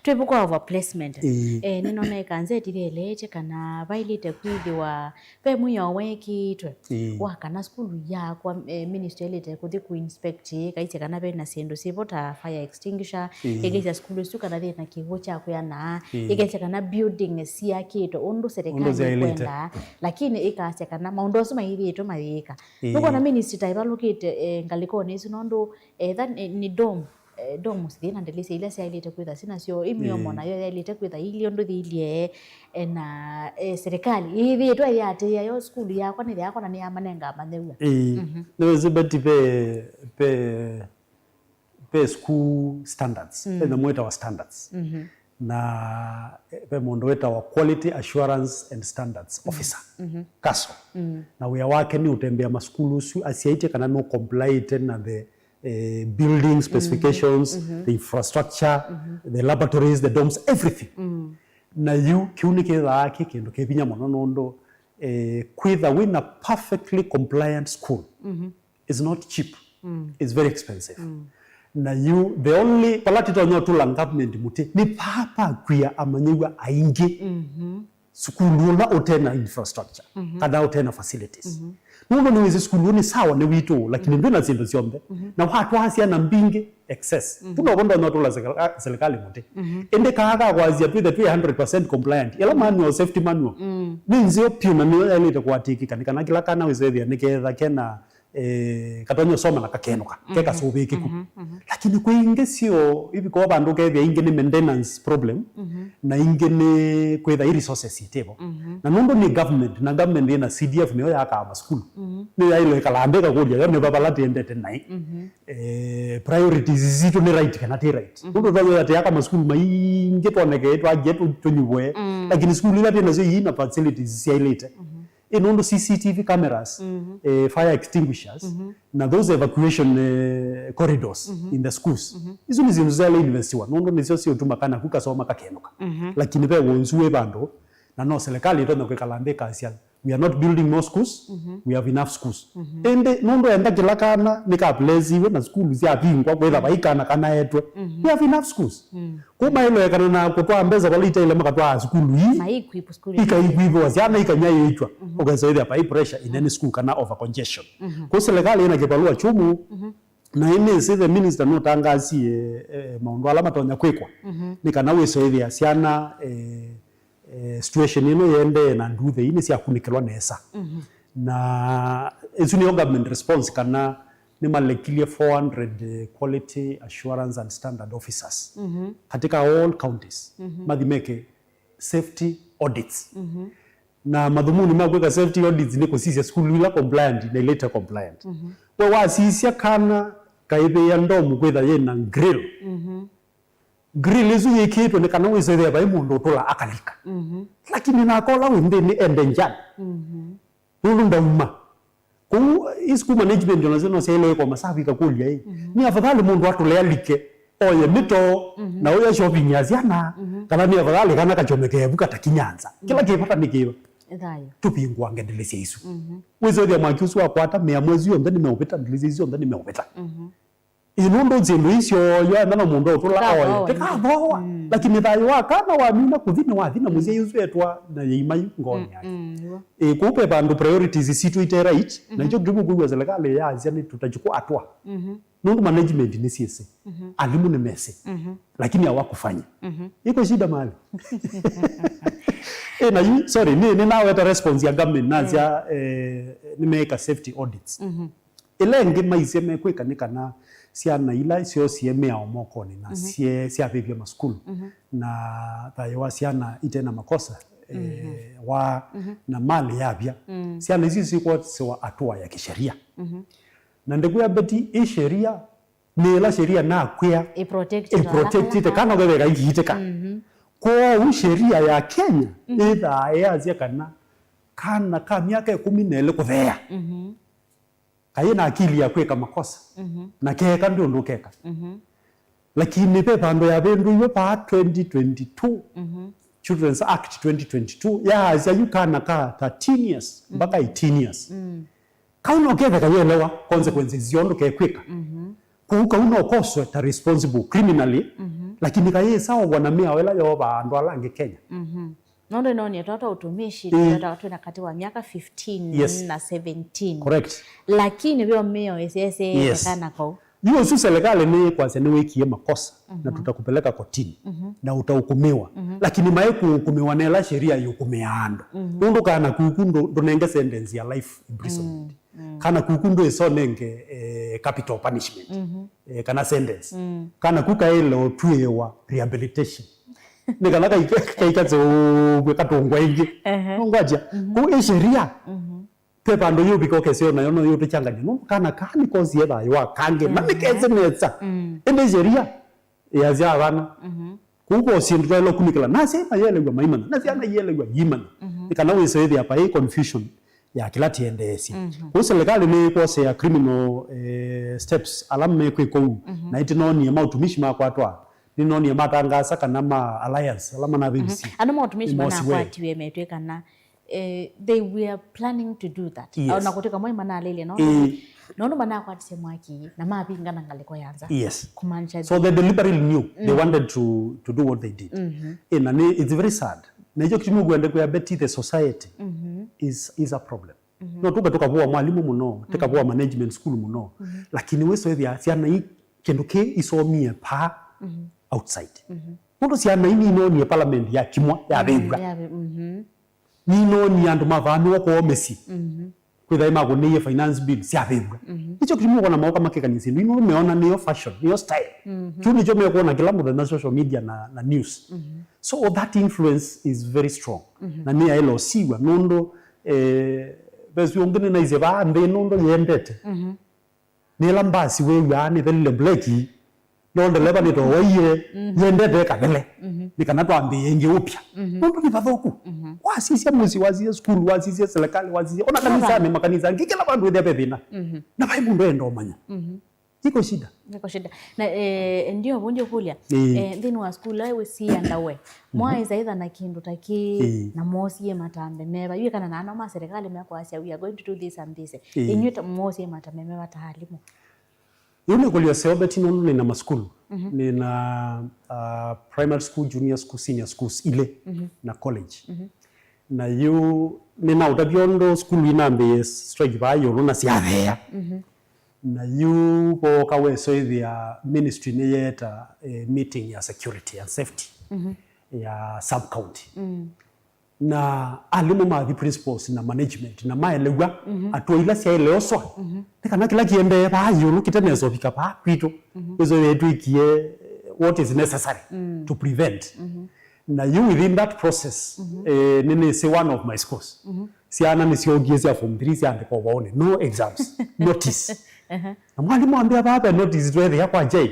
twepo kwa overplacement ninona ikanze tireleche kana bailite kwidwa pe muyo weki twe wa kana skulu ya kwa ministry elite kuthi ku inspect kaite kana be na sendo sipota fire extinguisher egeza skulu su kana na kigo cha kuyana egeza kana building sia kito ondo serikali kwenda lakini ikase kana maundo soma hili to mayika nuko na ministry taibalukite ngalikone sinondo ni dom sithina ndelise ile sia ilite kwitha sina sio imiomo na yo ilite kwitha ili ondo thilie na serikali hivi to yate yo school yakwa ni yakwa na ni amanenga matheuga no zibati pe school standards na mweta wa standards na pe mondo weta wa quality assurance and standards officer kaso na we wake ni utembea maskulu su asiaite kana no comply na the building specifications the infrastructure the laboratories the domes everything na you kiunike yake kindu kebinya mono nondo kwitha win a perfectly compliant school is not cheap it's very expensive na you the only palatito nyotu la government muti ni papa kuya amanyiwa aingi skulu na otena infrastructure kada otena facilities nuno ni wizi skulu ni sawa ni wito lakini ndona zindu ziombe na watu hasia na mbinge excess tuno bondo nyotu la serikali muti ende kaga kwazia pia 100% compliant ela manual safety manual ninzio pia na ni elite kwatiki kana kila kana wizethia niketha kena katonyo soma na kakenuka keka sobeke ku lakini kwinge sio hivi kwa bandu kethia inge ni maintenance problem na inge ni kwetha resources itebo na nondo ni government na government ina CDF niyo yakama school ni yailo ikalambeka kudia yo ne babalati endete nai priorities zitu ni right kana ti right nondo thayo ati yakama school mainge toneke etwa jetu tunyuwe lakini school ila tena zo ina facilities sia ilete inondo CCTV cameras fire extinguishers na those evacuation corridors in the schools izo ni zintu zale investiwa nondo nisio sio tumakana kukasoma kakenuka lakini pe wonzuwe bando na no serikali ito nokekalambeka asia we are not building more schools we have enough schools ende nondo enda kila kana nikaplace na schools ya bingwa kwetha baikana kana etwe we have enough schools kuma ilo yakana na kutwa mbeza balita ile makatwa school hii maiquipo school ikaiquipo wasiana ikanya yichwa ukazoea high pressure in any school kana over congestion kwa serikali ina kibalua chumu na imesi the minister no tangazie maundu ala matonya kwikwa ni kana wisoithia ciana situation ino yende na nduthe ini cia kunikirwa nesa na isu ni government response kana ni malekilie 400 quality assurance and standard officers katika all counties mathimeke safety audits na madhumuni ma kweka safety audits ni kusisia school ila compliant na ileta compliant we wasisia kana kaithe ya ndomu kwetha yena grill grill isu yikitwe ni kana wisethe bai mundu utula akalika lakini nakola winde ni endangered nundu ndauma ku school management jonazeno sele kwa masafi kakulia ni afadhali mundu atule alike oye mito na oya shopping yaziana kana ni afadhali kana kachomeke buka takinyanza kila kipata nikiwa thayo tupingwa ngendelese isu wisethe mwakiusu akwata mea mwezi yo ndani meupita ndilisi isu ndani meupita inundo nzendo icio yo na mundu utula oye tekathoa lakini thayo wakana wa mina kuthina wa thina muzie yuzetwa na yimayu ngoni yake kupe bandu priorities situ ite right na njo ndibu kuwa serikali ya azia ni tutachukua hatua nundu management ni siese alimu ni mese lakini hawakufanya iko shida mali na you sorry ni nawe ta response ya government nazia ni make safety audits ile ngima iseme kweka ni kana ciana ila cio ciemea omokoni na cia bibia maskulu na thayo wa ciana itena makosa wa na mali yabia ciana ici cikwa ciwa hatua ya kisheria na ndiguya beti i sheria ni la sheria na kwia protect kana gwe gaigiiteka kwa sheria ya Kenya itha yazia kana ka miaka 10 kuthea kaina akili ya kweka makosa na keka ndio ndukeka lakini pe pando ya bendu iwe pa 2022 Children's Act 2022 ya azia yukana ka 13 years mpaka 18 years kauna keka kayelewa consequences ziondo kekweka kuuka uno koswe ta responsible criminally lakini kaye sawa wanamia wela yo bandu alange Kenya nondo noni toto utumishi toto na kati wa miaka 15 na 17 correct lakini vyo mmeo esese kana kwa hiyo sio serikali ni kwanza ni wiki makosa na tutakupeleka kotini na utahukumiwa lakini mae kuhukumiwa na sheria yukumeando ndo kana kuhukundo ndonenge sentence ya life imprisonment kana kuhukundo isonenge capital punishment kana sentence kana kukaelo tuewa rehabilitation nikana kaikatse gwekatongwa ingi ngwaja ku sheria pepa ndo yubi kokesio na yono yote changanya no kana kani kozi yeba yo kange na mikeze netsa ende sheria ya zya bana kuko sindwa lo kunikala na sema yele gwa maimana na zya na yele gwa yimana nikana wisethi hapa hii confusion ya kila tiendesi kwa serikali ni kose ya criminal steps alamme kwiko na itinoni ya mautumishi makwatwa ninoni ya matangasa kana ma alliance alama na BBC ano mautumishi mana kwatiwe metweka na they were planning to do that na kutoka mwe mana lele no mana kwatise mwaki na mapinga na ngaliko yanza kumancha so they deliberately knew they wanted to do what they did and it's very sad na hiyo kitu gwende kwa beti the society is a problem no tuka bwa mwalimu muno tuka bwa management school muno lakini weso hivi asiana hii kenduke isomie pa outside ndo siana hii no ni parliament ya kimwa ya bega nino ni andu mavano ko mesi kwitha imago ni finance bill cia bega icho kimu kona mauka makekanisi nino meona niyo fashion niyo style tuni jo mekuona kila muthe na social media na news so that influence is very strong na ni aelo siwa nondo besu ngene na izeba ande nondo yendete ni lambasi we yani the bleki nondo leba ni to waye yendete kabele nikana twambi yengi upya nondo ni bathoku wasisi muzi wazi school wazi serikali wazi ona kanisa ni makanisa ngikela bandu wethe bethina na bai mundu endo manya iko shida na ndio bonjo kulia then wa school we si andawe mwaiza either na kindu taki na mosie matambe meba yue kana na ma serikali meko asia we are going to do this and this inyuta mosie matambe meba tahalimu yule kulia seobeti nono na maskulu ni na primary school junior school senior schools ile na college na yu ni na utabiondo school inambe strike ba yo na siathea na yu po kaweso ithia ministry ni yeta meeting ya security and safety ya sub county na alimu mathi principals na management na maelewa atuila cia eleoswa kana kila kiende ba yulu kitenezo bika pa kwito hizo yetu ikie what is necessary to prevent na you within that process nini say one of my schools siana ni siogie cia form 3 cia andiko waone no exams notice na mwalimu ambia baba notice twethe ya kwa jai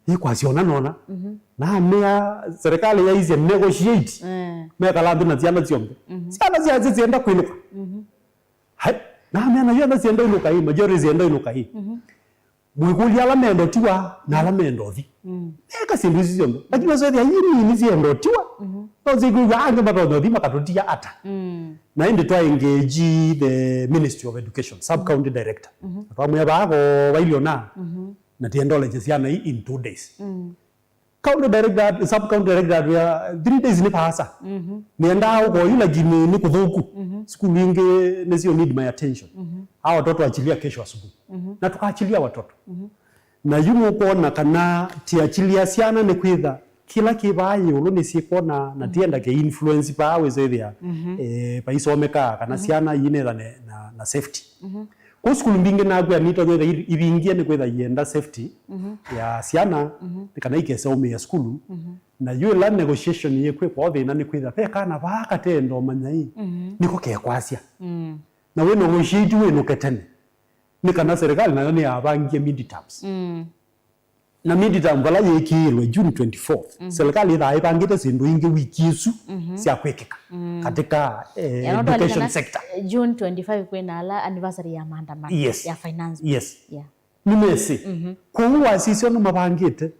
hii kwa siona nona na mea serikali ya hizi negotiate mea kalandu na ziana ziombe siana zienda kuinuka hai na mea na yenda zienda inuka hii majori zienda inuka hii mwikuli ala mendo tiwa na ala mendo thi eka sindu hizi ziombe lakini zoezi ya hii ni zienda tiwa no zigu wange matono thi makatutia ata na indi twa engage the Ministry of Education sub county director atwamwe bago bailiona na tiendole ciana hii in 2 days county director sub county director ya 3 days ni pasa nienda huko yule jini ni kudhuku school nyingi nezio need my attention hao watoto achilia kesho asubuhi na tukaachilia watoto na yumo kuona kana tiachilia ciana ni kwitha kila kibaye ulu ni sikona na tienda ke influence pa wezo ithia pa isomeka kana ciana yine na safety ko school mbinge na gwa nito thothe ibingie ni kwitha yenda safety ya ciana kana ikese ome ya school na yule negotiation yekwe kwa thina ni kwitha pe kana baka tendo manyai niko ke kwasia na we negotiate we no ketene ni kana serikali nayo ni abangie midterms na midterm bala yekilwe June 24th serikali ipangite zindu ingi wiki isu cia kwekeka katika education sector June 25 kwena ala anniversary ya maandamano ya finance yeah nimesi kuwa sisi no mabangite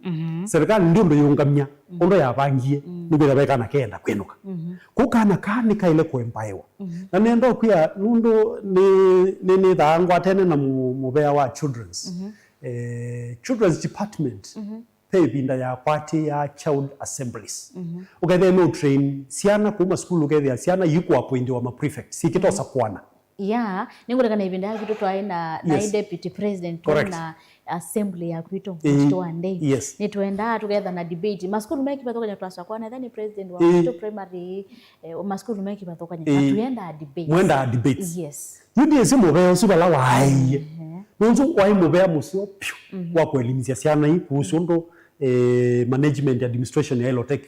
serikali ndio ndo yungamnya ondo yabangie nibira bekana kenda kwenuka kukana kani kaile kwembaewa na nendo kwa nundu ni thangwa tene na mubea wa children's department pay binda ya party ya child assemblies ukathe no train siana kuma school ukathe siana yuko appointed wa prefect sikitosa kwana ningureka na ibinda kitu twa na deputy president na assembly ya kwito one day ni tuenda together na debate maskulu meki batoka class kwa na then president wa kwito primary maskulu meki batoka tuenda debate mwenda debate yudi simo beo subala wai nunzo wai mobea musio wa kuelimisha siana hii kuhusu ndo management administration ya Elotech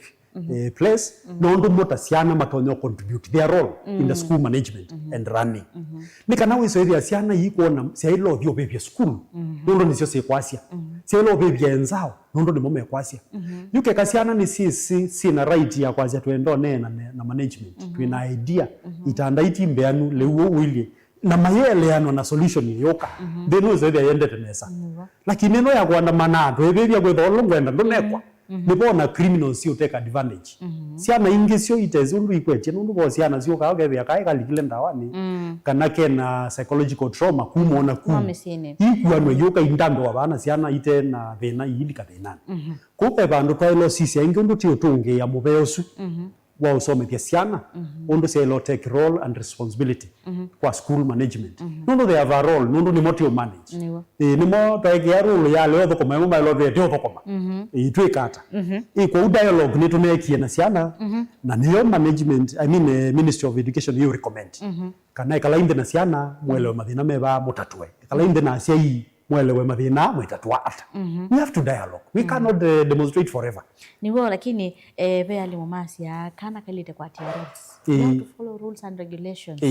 place nondo mota siana matonyo contribute their role in the school management and running nikana wiso area siana hii kuona siailo dio baby school nondo nisio sekwasia siailo baby enzao nondo ni mome kwasia yuke kasiana ni si na right ya kwasia tuendo na management tuna idea itanda itimbeanu lewo wili na mayeleano na solution yoka ndeno zaidi yende tenesa lakini neno ya kuandamana ndo ebebya gwetho ngwenda ndonekwa nibona criminals sio take advantage siana ingi sio itezi undu ikweche nundu bo siana sio ka gebya kai kalikile ndawani kana kena psychological trauma kumona ikuano yoka indando abana siana ite na thina yilika thina kupe bandu twailo sisi ingi undu tio tunge ya mubeosu wa usomethia siana undu selo take role and responsibility kwa school management nundu they have a role nundu ni motio manage ni mo taegia role ya leo thoko memo malo ve dio thoko itwikata kwa dialogue ni tunekie na siana na niyo management Ministry of Education you recommend kana ikalainde na siana mwelewe mathina meba mutatwe ikalainde na cia mwelewe mathina mwitatwa ata we have to dialogue we cannot demonstrate forever niwo lakini be alimomasia kana kalite kwa TRS you have to follow rules and regulations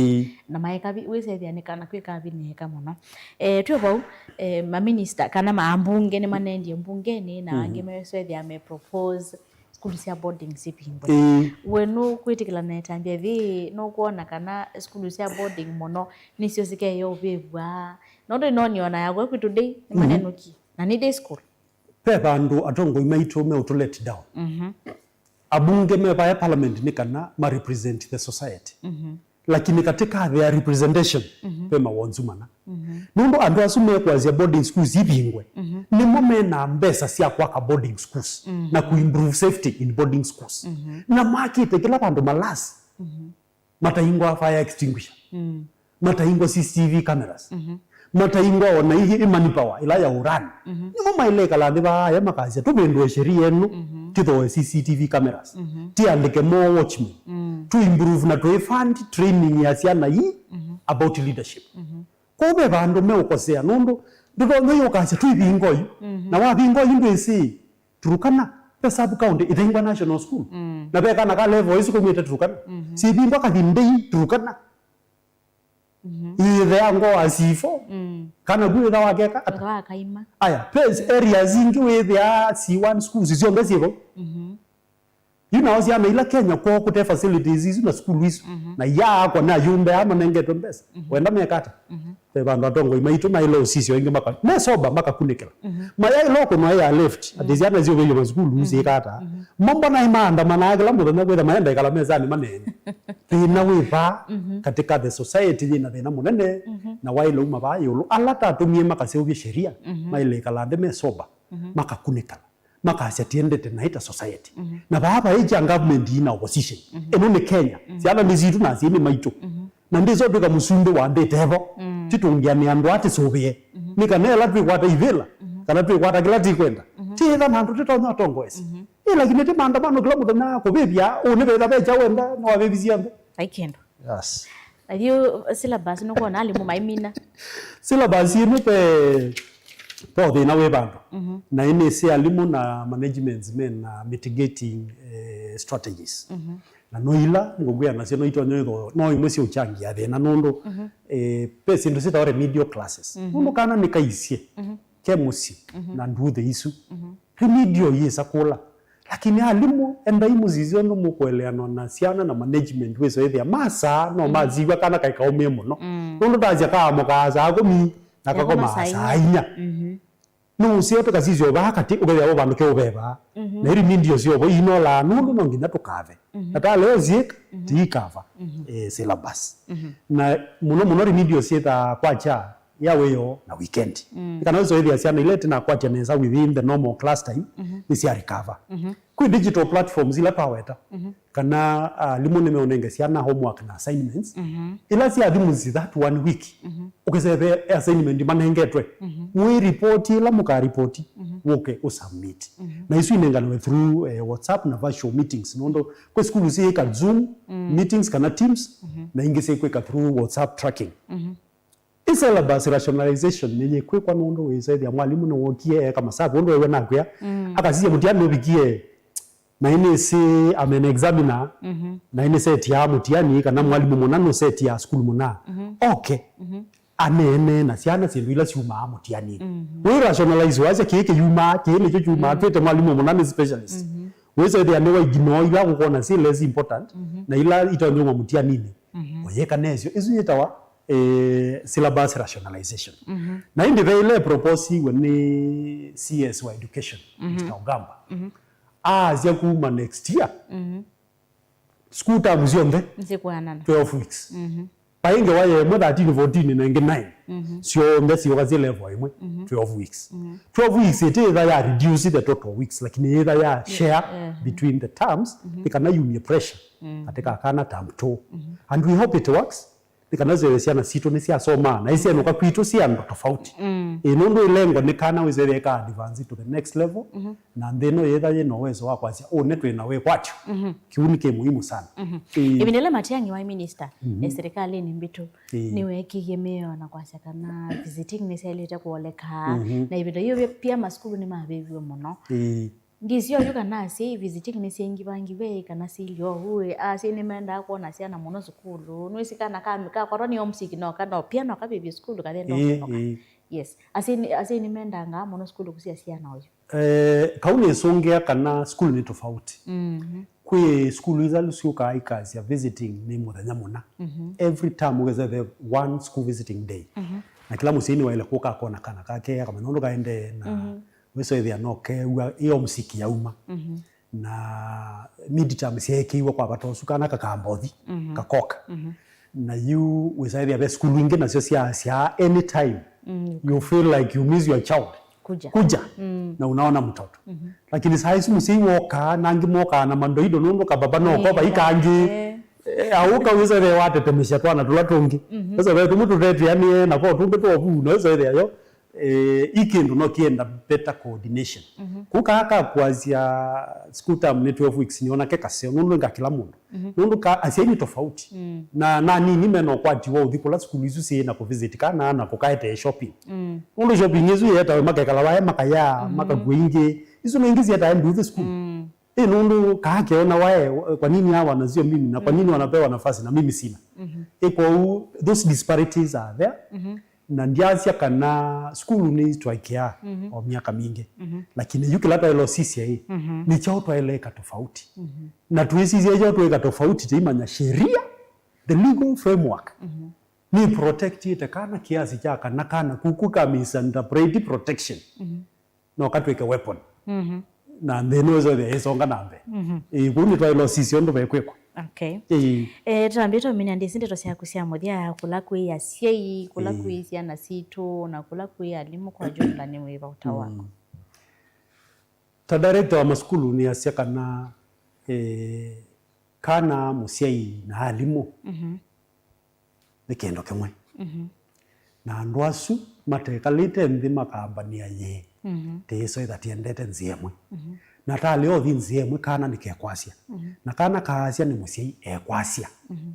na maeka wese ni kana kweka bini kama no tuyo ma minister kana maambunge ni manendi mbungeni na angemeswe ame propose school cia boarding sipingo wenu kwitikila na tambia vi no kuona kana school cia boarding mono nisio sike yo bebwa nondo inoniona yagwe kwitu today maneno ki na ni day school pe bandu atongo imaito me to let down abunge meba ya parliament ni kana ma represent the society lakini katika their representation pe mawonzumana nondo andu asume kwa zia boarding schools ibingwe ni mome na mbesa sia kwa boarding schools na kuimprove safety in boarding schools na market kila bandu malasi mataingwa fire extinguisher mataingwa CCTV cameras mataingwa ona hii manipawa ila ya urani nimo maile kala ndiba ya makazi tu bendwe sheria eno titho CCTV cameras tiandike more watchmen to improve na to fund training ya ciana hii about leadership ko be bandu me ukosea nundu ndiko yo kazi tu ibingo yu na wa bingo yu ndwisi Turukana pe sub county ithingwa national school na be kana ka level isu kumite Turukana si bingo ka thindei Turukana ile yango asifo kana gwe da wageka akaima aya place area zingi with ya C1 schools ziombe ziko ina ozia na ila Kenya kwa kute facilities hizo na school hizo na ya kwa na yumbe ama nengeto mbesa wenda mekata te bandu atongo imaitu na ile osisi wengi maka na soba maka kunikela maya loko no ya left adiziana zio byo ma school uzi kata mambo na imanda manage la mudo na maenda ikala mezani manene tina wipa katika the society ina thina munene na waile uma ba yulu alata atumie maka seubye sheria maile ikala ndeme soba maka kunikela makasi atiendete na ita society na baba ija government ina opposition eno ni Kenya siana nizitu na zini maito na ndizo bika musumbe wa ndete hebo titungia ni andu ati sobie nika nela twi kwata ivela kana twi kwata kila tikwenda titha mandu titonyo tongoesi ila kinete maandamano kila muda na kubebya unibeza beja wenda no wabebizia mbe aikendo yes ayo syllabus no kona alimu maimina syllabus ni pe po na we bandu na ine si alimu na management men na mitigating strategies na noila ngogwe na sino ito nyo no imwesi uchangia thina nundu pesi ndo sita remedial classes nundu kana nikaisie kemusi na ndude isu remedial yesa kula lakini alimu enda imuzizo no mukweleano na siana na management weso ethia masa no maziwa kana kaikaumie muno nundu tazia ka mukaza akomi nakakoma sainya no sio to kasizio ba kati ubebe abo bandu ke ubeba na iri mindio sio bo ino la nundu no ngina tukave ata leo zik tikava syllabus na muno ri mindio sieta kwacha yaweyo na weekend kana hizo hivi asiana ile tena kwacha neza within the normal class time ni sia recover ku digital platforms ila paweta kana limo nimeonenge siana homework na assignments ila si adhimu that one week ukisebe assignment manengetwe we report ila muka report woke usubmit na isu inengana through WhatsApp na virtual meetings nondo kwa school si ka Zoom meetings kana Teams na ingese kwa through WhatsApp tracking syllabus rationalization nenye kwe kwa nondo wezaidi ya mwalimu no wokie kama sabu ndo wewe nakya akasiye mutiani bikie na ine si amen examiner na ine set ya mutiani kana mwalimu monano set ya school mona okay anene na siana sindwila siuma mutiani we rationalize waje kike yuma kile cyo yuma twete mwalimu monano specialist wezaidi ya newa ignore ila kukona si less important na ila itanyoma mutiani ni oyeka nezyo izuyetawa syllabus rationalization na indi ile propose when CS wa education Mr. Ogamba zia kuma next year school term ziombe nzikwanana 12 weeks painge waye mo 13 14 na 9 sio mbesi wakazi level imwe 12 weeks 12 weeks it either ya reduce the total weeks lakini either ya share between the terms ikana yumie pressure katika kana term 2 and we hope it works ikanazo siana sito ni sia soma na isia no kakwitu sia ndo tofauti inondo ilengo ni kana wizere ka advance to the next level na ndeno yetha ye no wezo wa kwasia netwe na we kwacho kiuni ke muhimu sana ibindele matiangi wa minister serikali ni mbitu niwe kigemeo na kwasia kana visiting ni seleta kuoleka na ibindu hiyo pia maskulu ni mabevyo muno ngizio yuka nasi visiting ni sengi bangi we kana silio huwe ni menda ko na siana muno skulu nwisikana kamika kwa roni omsiki no kana pia no kabe skulu kadendo yes ni menda nga muno skulu kusia siana oyo kauni songea kana skulu ni tofauti kwe skulu izalu sio kai kazi ya visiting ni muthenya muna every time ugeze the one school visiting day na kila musini wa ile kuka kona kana kake kama nondo kaende na weso ithia noke iyo msiki yauma na midterm siekeiwa kwa batosu kana kakambothi kakoka na you wesaithia be school wingi na sio sia anytime you feel like you miss your child kuja na unaona mtoto lakini saa hizi msi woka nangi moka na mandoido nondo kababa noko ba ikangi auka wizo the wate temesha twana tula tungi sasa wewe tumutu reti yani na kwa tumbe to bu no zo yo ikindu no kienda better coordination kuka aka kuanzia school term ni 12 weeks niona ke kase nundu ngakila mundu nundu ka asieni tofauti na nini meno kwati wo thikula school izu si na ku visit kana na kukaete shopping nundu shopping izu yeta we makekala wae makaya makagwinge izu ningizi yeta ndu the school nundu kaake ona wae kwa nini hawa wanazio mimi na kwa nini wanapewa nafasi na mimi sina iko those disparities are there na ndiazia kana school ni twaikea o miaka mingi lakini yukilata ilo sisi ni chao twaeleka tofauti na tuisi chao twaeleka tofauti timanya sheria the legal framework ni protect it kana kiasi cha kana kukuka misinterpret protection no katweke weapon na ndeno zo the esonga nambe kuni twailo sisi ndo bekwekwa. Okay. Tuambie mina ndisinde tosia kusia modia kula kuia siei kula kuisia na situ na kula kuia alimu kwa jumla ni wiva utawako. Ta director wa maskulu ni asia kana kana musiai na alimu nikendo kemwe na ndwasu matekalite ndi makambania ye teso ithatiendete nziemwe na tali o thinziemwe kana nikekwasia na kana kaasia ni musiai ekwasia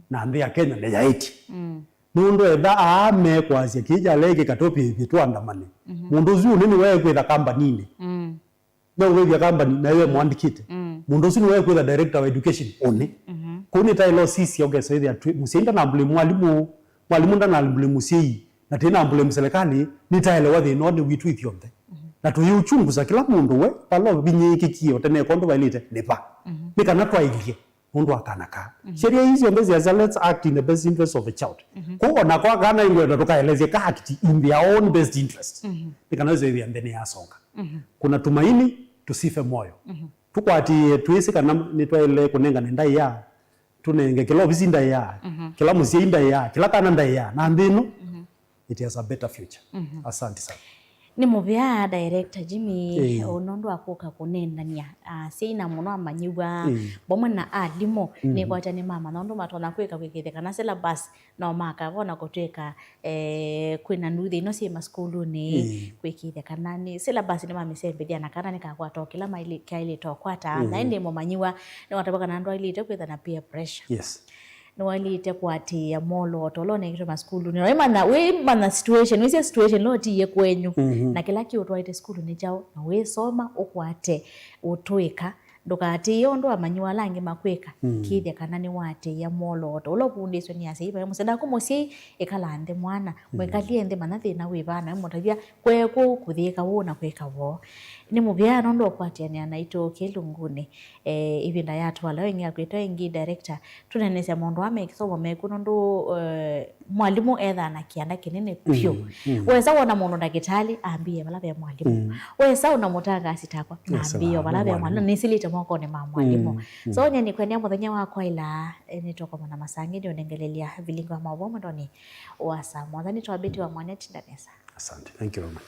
na mbi ya Kenya ne yaiti nundu etha ame kwasia kija lege katopi bitwandamane mundu zu nini wewe kwitha company na wewe company na wewe mwandikite mundu zu ni wewe kwitha director of education one kuni tailo sisi ogeso ithia musienda na mwalimu ndana mbule musiai na tena mbule serikali nitaelewa the none witu ithiothe na tuyuchunguza kila mundu we palo binyiki kio tene kondo bailite nepa nikana twailie mundu akanaka sheria hizi ondezi as let's act in the best interest of the child ko na kwa kana ingwe tukaeleze ka act in their own best interest nikana zevi ndene yasonga kuna tumaini tusife moyo tukwati tuisi kana nitwaile kunenga ndai ya tunenge kila ofisi ndai ya kila musie ndai ya kila kana ndai ya na ndino it has a better future. Asante sana. Ni muvia director Jimmy onondo akoka kunendania sina muno amanyiwa bomwe na alimo ni kwacha ni mama nondo matona kweka kwekete kana syllabus no maka bona koteka kwina nduthi no sima skulu ni kwekite kana ni syllabus ni mama sembedia na kana nikakwa tokila maili kaile tokwata na ende momanyiwa ni watabaka na ndo ile kwetha na peer pressure. Yes. No walite kwati ya molo tolone kito maskulu ni we mana situation loti ye kwenyu na kila ki utwaite skulu ni jao na we soma ukwate utwika ndokati yondo amanyiwa langi makweka kithya kana ni wate ya molo tolo pundiswe ni asiba musenda ko musi ekalande mwana mwekalie ende manathi na we bana mutavia kweko kuthika wona kweka wo ni mubya nondo kwati ni anaito Kilunguni ivinda yatu wala wengi akwita ingi director tunenesya mondo amekisomo mekuno ndo mwalimu etha na kianda kinene pyo wesa wona mondo ndagitali ambie balabe mwalimu wesa una mutanga asitakwa na ambie balabe mwalimu nisilite moko ni mwalimu so nyani kwenia muthenya wakwa ila nitoko na masangi ndio ndengelelia vilingo mabomo ndo ni wasa mwathani twabiti wa mwanet ndanesa. Asante, thank you very much.